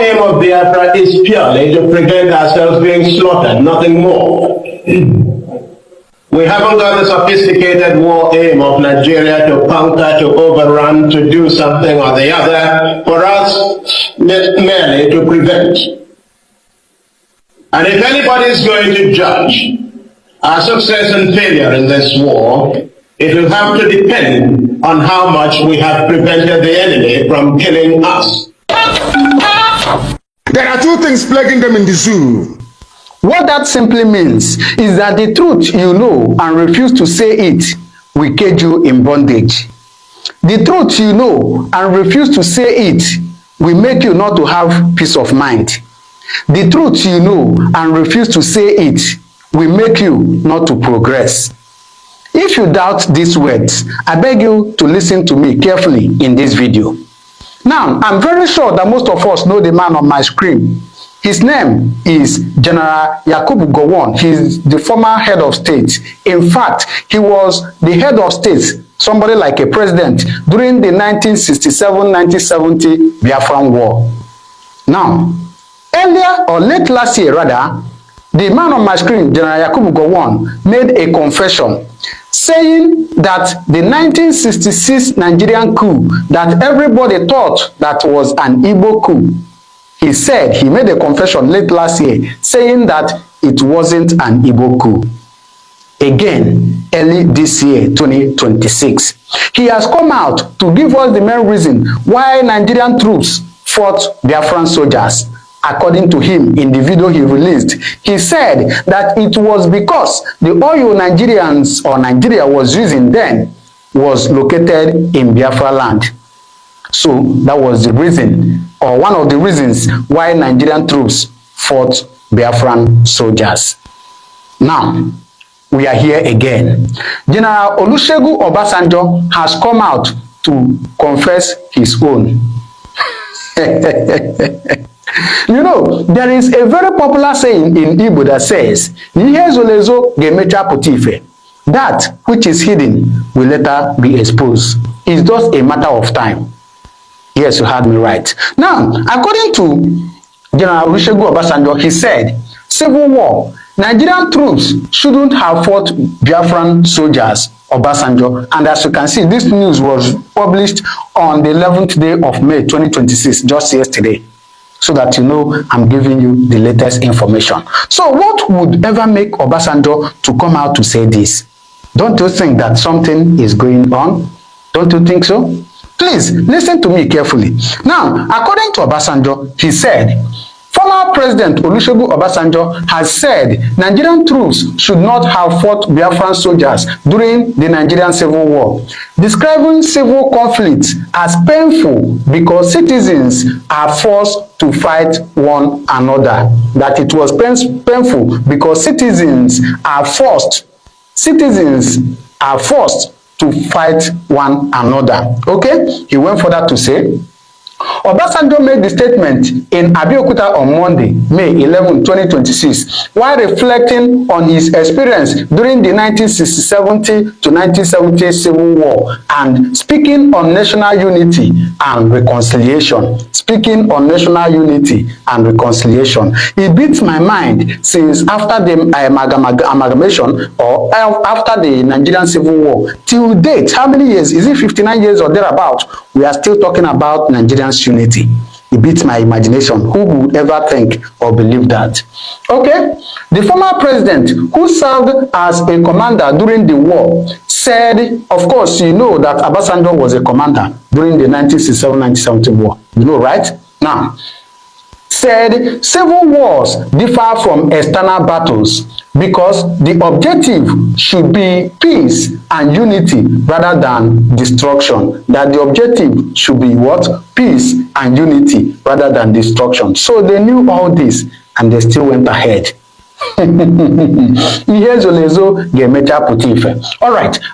aim of Biafra is purely to prevent ourselves being slaughtered, nothing more. We haven't got the sophisticated war aim of Nigeria to conquer, to overrun, to do something or the other. For us, merely to prevent. And if anybody is going to judge our success and failure in this war, it will have to depend on how much we have prevented the enemy from killing us. There are two things plaguing them in the zoo. What that simply means is that the truth you know and refuse to say it will cage you in bondage. The truth you know and refuse to say it will make you not to have peace of mind. The truth you know and refuse to say it will make you not to progress. If you doubt these words, I beg you to listen to me carefully in this video. Now, I'm very sure that most of us know the man on my screen. His name is General Yakubu Gowon. He's the former head of state. In fact, he was the head of state, somebody like a president, during the 1967-1970 Biafran War. Now, earlier or late last year rather, the man on my screen, General Yakubu Gowon, made a confession saying that the 1966 Nigerian coup that everybody thought that was an Igbo coup, he said, he made a confession late last year saying that it wasn't an Igbo coup. Again, early this year, 2026, he has come out to give us the main reason why Nigerian troops fought Biafran soldiers. According to him, in the video he released, he said that it was because the oil Nigerians or Nigeria was using then was located in Biafra land. So that was the reason, or one of the reasons, why Nigerian troops fought Biafran soldiers. Now, we are here again. General Olusegun Obasanjo has come out to confess his own. You know, there is a very popular saying in Igbo that says, that which is hidden will later be exposed. It's just a matter of time. Yes, you heard me right. Now, according to General Olusegun Obasanjo, he said, civil war, Nigerian troops shouldn't have fought Biafran soldiers, Obasanjo. And as you can see, this news was published on the 11th day of May 2026, just yesterday. So that you know I'm giving you the latest information. So what would ever make Obasanjo to come out to say this? Don't you think that something is going on? Don't you think so? Please listen to me carefully. Now, according to Obasanjo, he said, former President Olusegun Obasanjo has said Nigerian troops should not have fought Biafran soldiers during the Nigerian Civil War, describing civil conflicts as painful because citizens are forced to fight one another. That it was painful because citizens are forced to fight one another. Okay? He went further to say, Obasanjo made the statement in Abeokuta on Monday, May 11, 2026, while reflecting on his experience during the 1970 to 1970 Civil War and speaking on national unity and reconciliation. Speaking on national unity and reconciliation. It beats my mind since after the amalgamation or after the Nigerian Civil War till date, how many years? Is it 59 years or thereabout? We are still talking about Nigerians unity. It beats my imagination. Who would ever think or believe that? Okay, the former president who served as a commander during the war said, of course, you know that Obasanjo was a commander during the 1967-1970 war. You know, right? Now, said civil wars differ from external battles because the objective should be peace and unity rather than destruction. That the objective should be what? Peace and unity rather than destruction. So they knew all this and they still went ahead. Alright,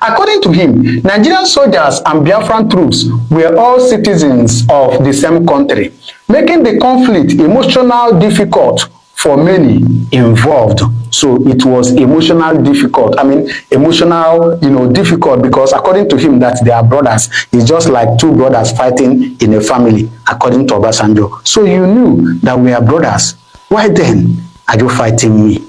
according to him, Nigerian soldiers and Biafran troops were all citizens of the same country, making the conflict emotionally difficult for many involved. So it was emotional difficult. Emotional, difficult, because according to him that they are brothers. It's just like two brothers fighting in a family, according to Obasanjo. So you knew that we are brothers. Why then are you fighting me?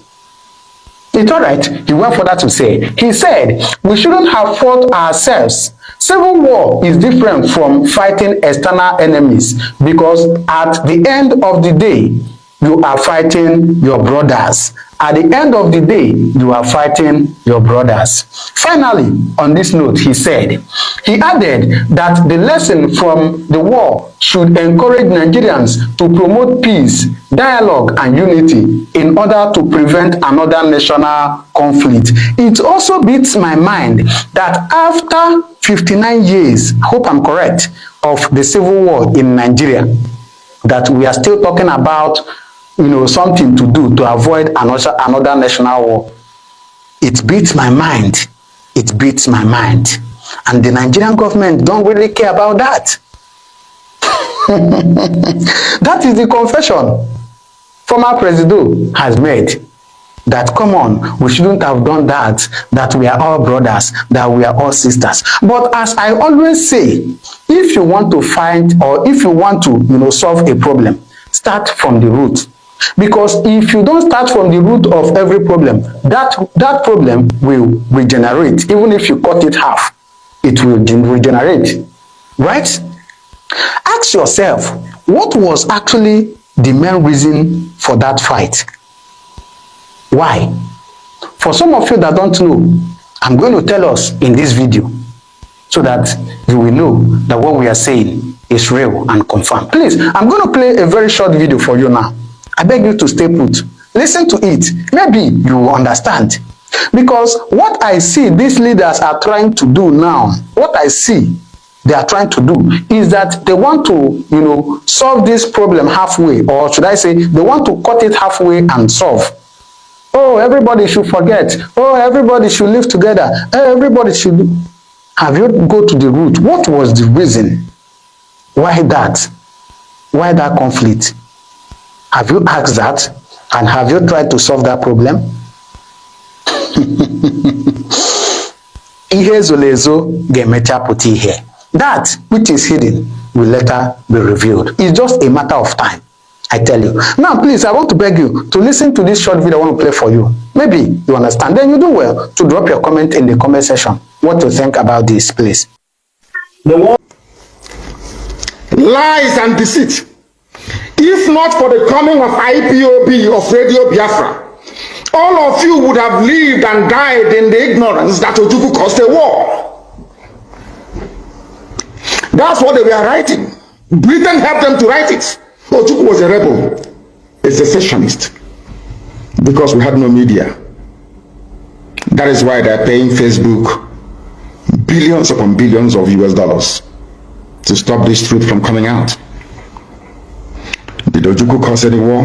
It's all right. He went further to say, he said, we shouldn't have fought ourselves. Civil war is different from fighting external enemies, because at the end of the day, you are fighting your brothers. At the end of the day, you are fighting your brothers. Finally, on this note, he added that the lesson from the war should encourage Nigerians to promote peace, dialogue, and unity in order to prevent another national conflict. It also beats my mind that after 59 years, I hope I'm correct, of the civil war in Nigeria, that we are still talking about something to do to avoid another national war. It beats my mind. It beats my mind. And the Nigerian government don't really care about that. That is the confession former Presido has made. That, come on, we shouldn't have done that, that we are all brothers, that we are all sisters. But as I always say, if you want to find, or if you want to, solve a problem, start from the root. Because if you don't start from the root of every problem, that problem will regenerate. Even if you cut it half, it will regenerate. Right? Ask yourself, what was actually the main reason for that fight? Why? For some of you that don't know, I'm going to tell us in this video, so that you will know that what we are saying is real and confirmed. Please, I'm going to play a very short video for you now. I beg you to stay put. Listen to it. Maybe you will understand. Because what I see these leaders are trying to do now, what I see they are trying to do is that they want to, solve this problem halfway, or should I say, they want to cut it halfway and solve. Oh, everybody should forget. Oh, everybody should live together. Everybody should. Have you go to the root? What was the reason? Why that? Why that conflict? Have you asked that? And have you tried to solve that problem? Ihe zolezo ga-emecha pụta ihe. That which is hidden will later be revealed. It's just a matter of time, I tell you. Now, please, I want to beg you to listen to this short video I want to play for you. Maybe you understand. Then you do well to drop your comment in the comment section. What you think about this, please. Lies and deceit. If not for the coming of IPOB, of Radio Biafra, all of you would have lived and died in the ignorance that Ojukwu caused a war. That's what they were writing. Britain helped them to write it. Ojukwu was a rebel, a secessionist, because we had no media. That is why they're paying Facebook billions upon billions of US dollars to stop this truth from coming out. Did Ojukwu cause any war?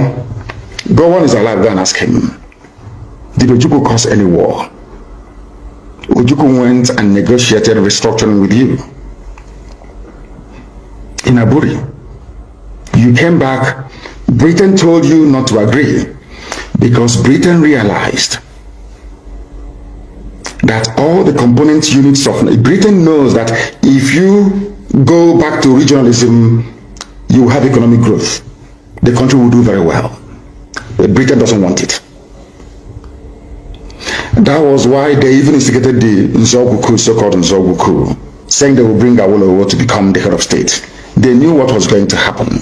Gowon is alive, go and ask him. Did Ojukwu cause any war? Ojukwu went and negotiated restructuring with you in Aburi. You came back, Britain told you not to agree, because Britain realized that all the component units of Britain knows that if you go back to regionalism, you will have economic growth. The country will do very well. But Britain doesn't want it. That was why they even instigated the Nzogwu coup, so-called Nzogwu coup, saying they will bring Awolowo to become the head of state. They knew what was going to happen.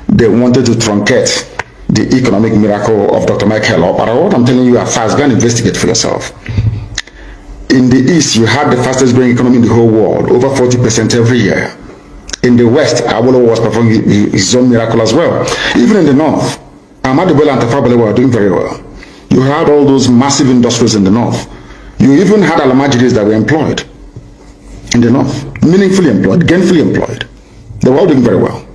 They wanted to truncate the economic miracle of Dr. Michael Opara. What I'm telling you are fast. Go and investigate for yourself. In the East, you had the fastest growing economy in the whole world, over 40% every year. In the West, Awolowo was performing his own miracle as well. Even in the North, Ahmadu Bello and Tafawa Balewa were doing very well. You had all those massive industries in the North. You even had Alamajiris that were employed in the North, meaningfully employed, gainfully employed. They were all doing very well.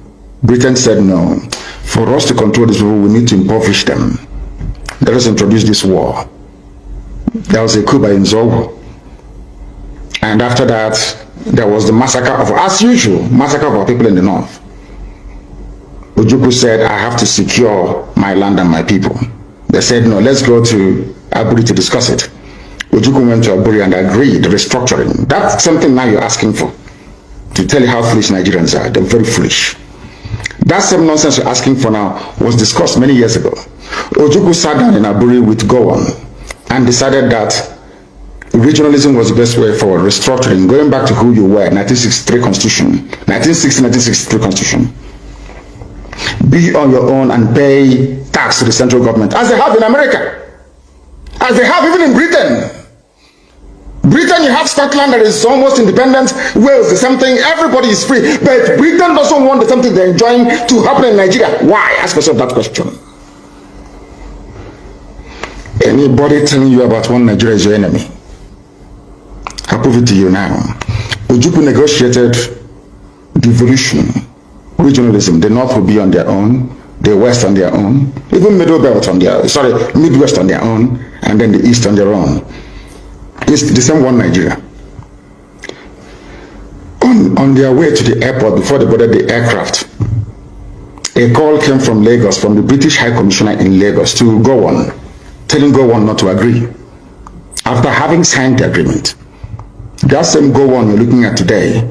Britain said, no, for us to control these people, we need to impoverish them. Let us introduce this war. There was a coup by Nzogwu. And after that, there was the massacre of, as usual, massacre of our people in the North. Ojukwu said, I have to secure my land and my people. They said, no, let's go to Aburi to discuss it. Ojukwu went to Aburi and agreed, restructuring. That's something now you're asking for. To tell you how foolish Nigerians are. They're very foolish. That same nonsense you're asking for now was discussed many years ago. Ojukwu sat down in Aburi with Gowon and decided that regionalism was the best way for restructuring, going back to who you were, 1963 Constitution, 1960-1963 Constitution. Be on your own and pay tax to the central government, as they have in America, as they have even in Britain. Britain, you have Scotland that is almost independent. Wales, the same thing. Everybody is free. But Britain doesn't want the same thing they're enjoying to happen in Nigeria. Why? Ask yourself that question. Anybody telling you about one Nigeria is your enemy? I'll prove it to you now. Ojukwu negotiated devolution, regionalism. The North will be on their own, the West on their own, even Middle Belt on their, Midwest on their own, and then the East on their own. It's the same one Nigeria. On their way to the airport, before they boarded the aircraft, a call came from Lagos, from the British High Commissioner in Lagos, to Gowon, telling Gowon not to agree. After having signed the agreement, that same Gowon you're looking at today,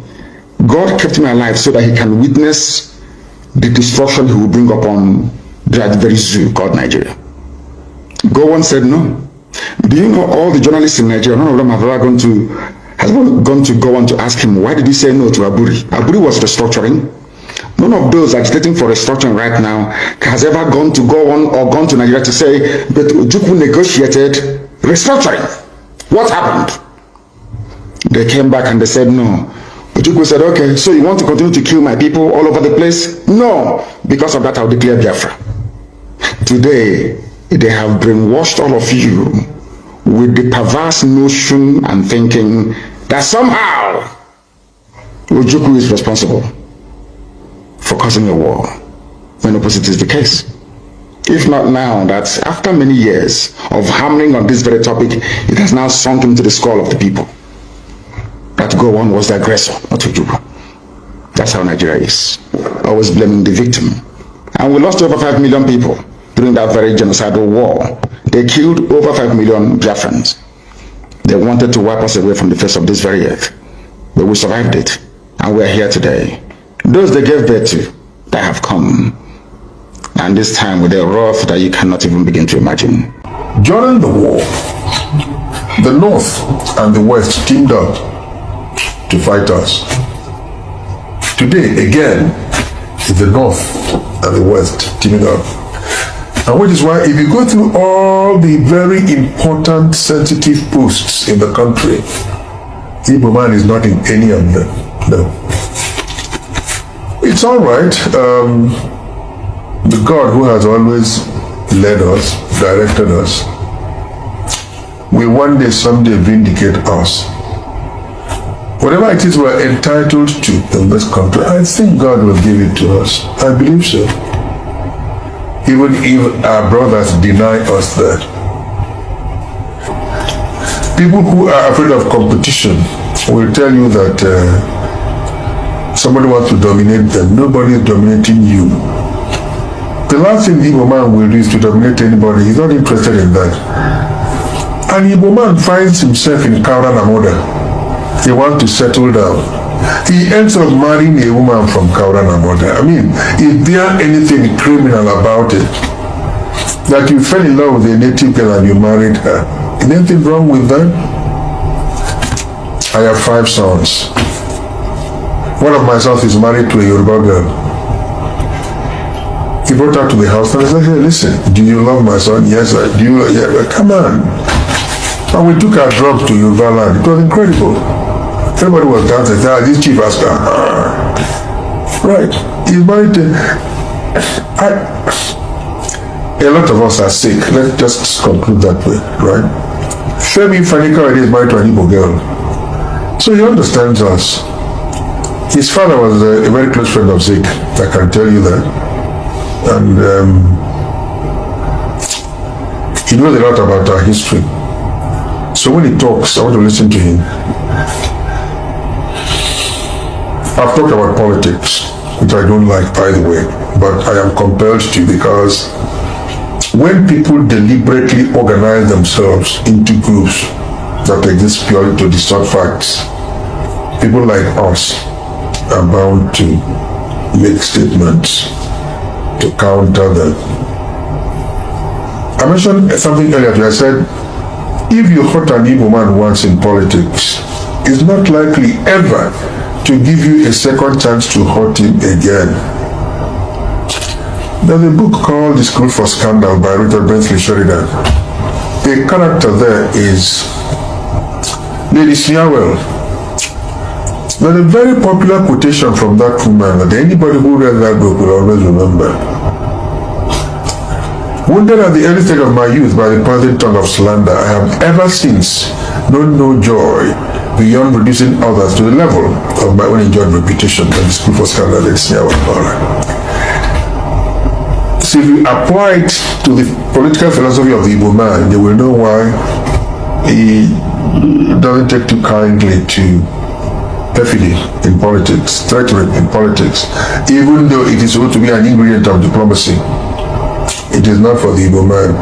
God kept him alive so that he can witness the destruction he will bring upon that very zoo called Nigeria. Gowon said no. Do you know all the journalists in Nigeria, none of them have ever gone to go on to ask him, why did he say no to Aburi? Aburi was restructuring. None of those agitating for restructuring right now has ever gone to go on or gone to Nigeria to say, but Ojukwu negotiated restructuring. What happened? They came back and they said no. Ojukwu said, okay, so you want to continue to kill my people all over the place? No. Because of that, I'll declare Biafra. Today, they have brainwashed all of you with the perverse notion and thinking that somehow Ojukwu is responsible for causing a war, when opposite is the case. If not now, that after many years of hammering on this very topic, it has now sunk into the skull of the people that Gowon was the aggressor, not Ojukwu. That's how Nigeria is. Always blaming the victim. And we lost over 5 million people during that very genocidal war. They killed over 5 million Biafrans. They wanted to wipe us away from the face of this very earth. But we survived it. And we're here today. Those they gave birth to, that have come. And this time with a wrath that you cannot even begin to imagine. During the war, the North and the West teamed up to fight us. Today, again, it's the North and the West teaming up. And which is why if you go through all the very important, sensitive posts in the country, Igbo man is not in any of them. No. It's all right. The God who has always led us, directed us, will one day, someday vindicate us. Whatever it is we're entitled to in this country, I think God will give it to us. I believe so. Even if our brothers deny us that. People who are afraid of competition will tell you that somebody wants to dominate them. Nobody is dominating you. The last thing the Igbo man will do is to dominate anybody. He's not interested in that. An Igbo man finds himself in Kaura Namoda. He wants to settle down. He ends up marrying a woman from Kaura Namoda. I mean, is there anything criminal about it? That you fell in love with a native girl and you married her. Is anything wrong with that? I have 5 sons. One of my sons is married to a Yoruba girl. He brought her to the house and I said, hey, listen, do you love my son? Yes, I do. Yeah, come on. And we took our drugs to Yoruba land. It was incredible. Everybody was dancing. This chief has gone. Right. He's married to... A lot of us are sick. Let's just conclude that way, right? Femi Fanika is married to an Igbo girl. So he understands us. His father was a very close friend of Zik. I can tell you that. And he knows a lot about our history. So when he talks, I want to listen to him. I've talked about politics, which I don't like, by the way. but I am compelled to, because when people deliberately organize themselves into groups that exist purely to distort facts, people like us are bound to make statements to counter them. I mentioned something earlier. I said, if you hurt an evil man once in politics, it's not likely ever to give you a second chance to hurt him again. There's a book called The School for Scandal by Richard Bentley Sheridan. The character there is Lady Sneerwell. There's a very popular quotation from that woman that anybody who read that book will always remember. Wounded at the early stage of my youth by the poison tongue of slander, I have ever since known no joy beyond reducing others to the level of my own enjoyed reputation. And the School for Scandal, Lady Sneerwell. So if you apply it to the political philosophy of the Igbo man, they will know why he doesn't take too kindly to perfidy in politics, treachery in politics, even though it is supposed to be an ingredient of diplomacy. It is not for the Igbo man.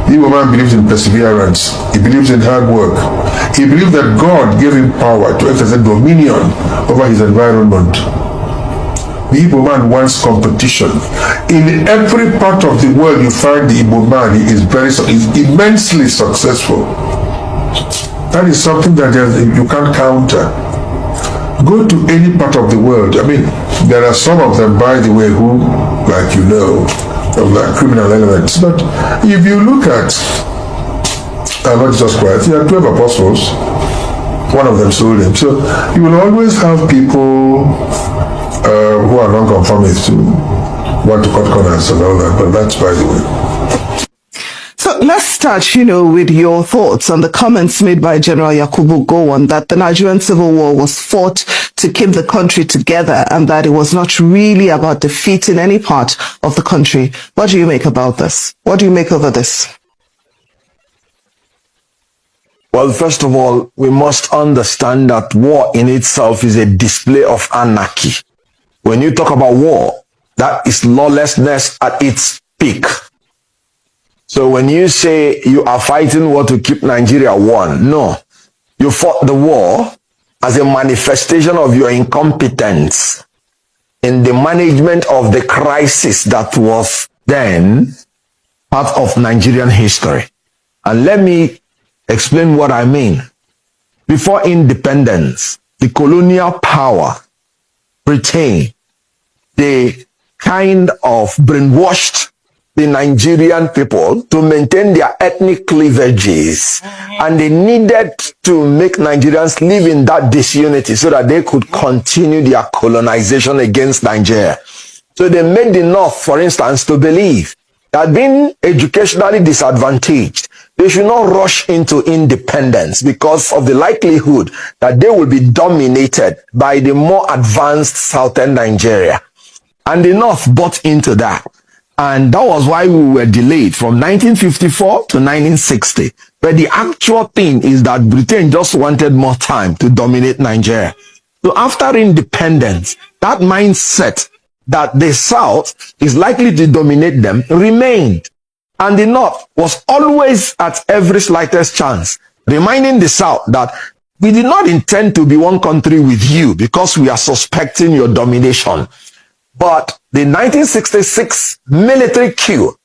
The Igbo man believes in perseverance. He believes in hard work. He believes that God gave him power to exercise dominion over his environment. The Igbo man wants competition. In every part of the world you find the Igbo man, he is immensely successful. That is something that you can't counter. Go to any part of the world. I mean, there are some of them, by the way, who, like you know, of like criminal elements. But if you look at not Jesus Christ, he had 12 apostles. One of them sold him. So you will always have people who are non-conformists who want to cut corners and all that. But that's by the way. So let's start, with your thoughts on the comments made by General Yakubu Gowon that the Nigerian Civil War was fought to keep the country together and that it was not really about defeating any part of the country. What do you make about this? What do you make over this? Well, first of all, we must understand that war in itself is a display of anarchy. When you talk about war, that is lawlessness at its peak. So when you say you are fighting war to keep Nigeria one, no. You fought the war as a manifestation of your incompetence in the management of the crisis that was then part of Nigerian history. And let me explain what I mean. Before independence, the colonial power, Britain, they kind of brainwashed the Nigerian people to maintain their ethnic cleavages, and they needed to make Nigerians live in that disunity so that they could continue their colonization against Nigeria. So they made the North, for instance, to believe that being educationally disadvantaged, they should not rush into independence because of the likelihood that they will be dominated by the more advanced southern Nigeria. And the North bought into that. And that was why we were delayed from 1954 to 1960. But the actual thing is that Britain just wanted more time to dominate Nigeria. So after independence, that mindset that the South is likely to dominate them remained. And the North was always at every slightest chance, reminding the South that we did not intend to be one country with you because we are suspecting your domination. But the 1966 military coup,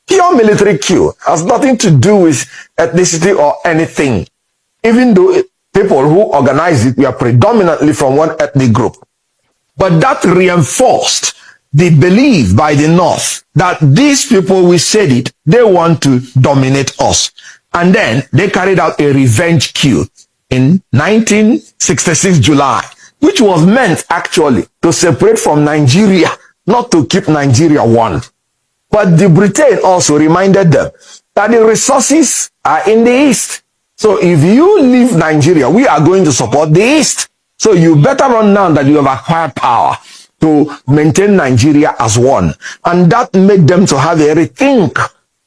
pure military coup, has nothing to do with ethnicity or anything. Even though people who organized it were predominantly from one ethnic group. But that reinforced the belief by the North that these people, we said it, they want to dominate us. And then they carried out a revenge coup in 1966 July. Which was meant actually to separate from Nigeria, not to keep Nigeria one. But the Britain also reminded them that the resources are in the East. So if you leave Nigeria, we are going to support the East. So you better run now that you have acquired power to maintain Nigeria as one. And that made them to have a rethink.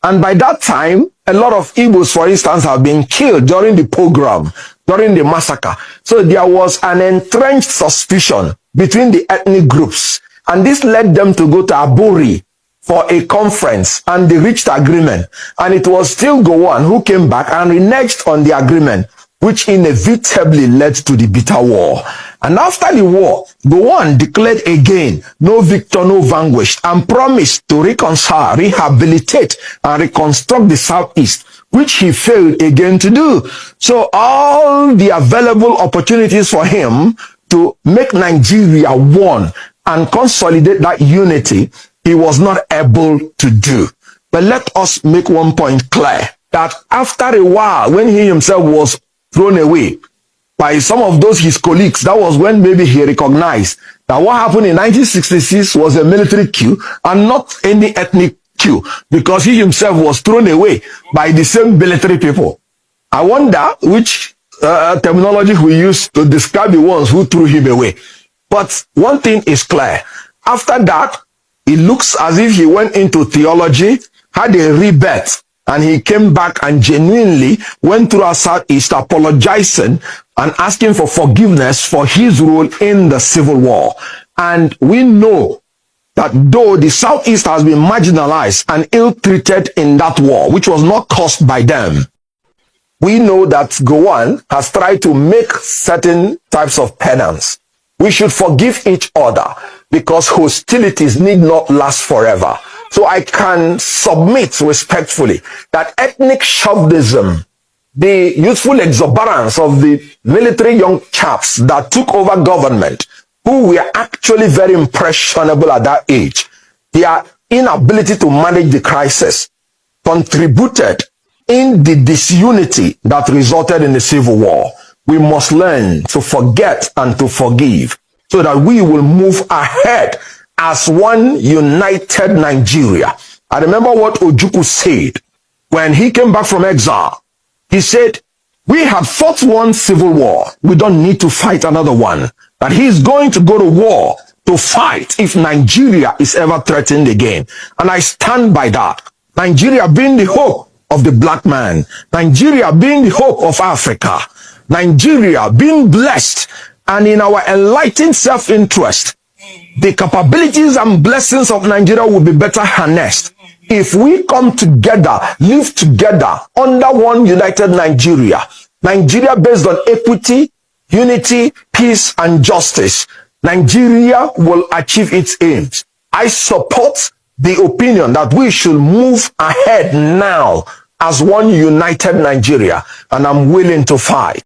And by that time, a lot of Igbos, for instance, have been killed during the pogrom, during the massacre. So there was an entrenched suspicion between the ethnic groups And this led them to go to Aburi for a conference, and they reached agreement. And it was still Gowon who came back and reneged on the agreement, which inevitably led to the bitter war. And after the war, Gowon declared again, no victor, no vanquished, and promised to reconcile, rehabilitate, and reconstruct the Southeast, which he failed again to do. So all the available opportunities for him to make Nigeria one and consolidate that unity, he was not able to do. But let us make one point clear, that after a while, when he himself was thrown away by some of those his colleagues, that was when maybe he recognized that what happened in 1966 was a military coup and not any ethnic coup, because he himself was thrown away by the same military people. I wonder which terminology we use to describe the ones who threw him away. But one thing is clear. After that, it looks as if he went into theology, had a rebirth, and he came back and genuinely went through our Southeast apologizing and asking for forgiveness for his role in the Civil War. And we know that though the Southeast has been marginalized and ill-treated in that war, which was not caused by them, we know that Gowon has tried to make certain types of penance. We should forgive each other because hostilities need not last forever. So I can submit respectfully that ethnic chauvinism, the youthful exuberance of the military young chaps that took over government, who were actually very impressionable at that age, their inability to manage the crisis contributed in the disunity that resulted in the Civil War. We must learn to forget and to forgive so that we will move ahead as one united Nigeria. I remember what Ojukwu said when he came back from exile. He said, we have fought one civil war. We don't need to fight another one. That he's going to go to war to fight if Nigeria is ever threatened again. And I stand by that. Nigeria being the hope of the black man. Nigeria being the hope of Africa. Nigeria being blessed, and in our enlightened self-interest, the capabilities and blessings of Nigeria will be better harnessed if we come together, live together under one united Nigeria. Nigeria based on equity, unity, peace, and justice. Nigeria will achieve its aims. I support the opinion that we should move ahead now as one united Nigeria, and I'm willing to fight.